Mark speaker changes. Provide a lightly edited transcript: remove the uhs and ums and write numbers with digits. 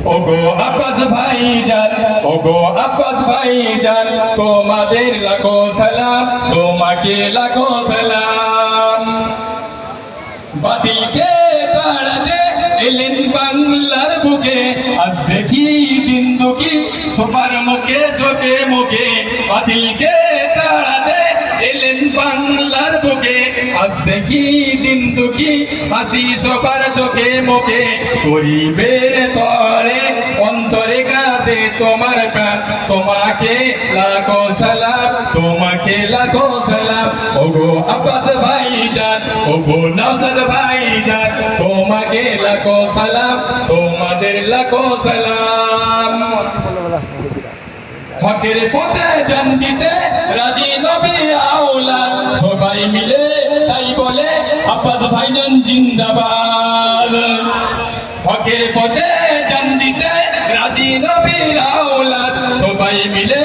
Speaker 1: ওগো আব্বাস ভাইজান, ওগো আব্বাস ভাইজান, তোমাদের লাখো সালাম, তোমাকে লাখো সালাম। বাতিলকে তাড়াতে এলেন বাংলার বুকে, আজ দেখি দিন দুঃখী সবার মুখে চোখে মুখে। বাতিলকে তাড়াতে এলেন বাংলার বুকে, আজ দেখি দিন দুঃখী হাসি সবার চোখে মুখে। গরিবের তরে অন্তরে কাঁদে তোমার প্রাণ, তোমাকে লাখো সালাম, তোমাকে লাখো সালাম। ওগো আব্বাস ভাইজান, ওগো নওশাদ ভাইজান, তোমাকে লাখো সালাম, তোমাদের লাখো সালাম। হকের পথে জান দিতে রাজি নবী আওলাদ, সবাই মিলে তাই বলে আব্বাস ভাইজান জিন্দাবাদ। হকের পথে জান দিতে রাজি নবী আওলাদ, সবাই মিলে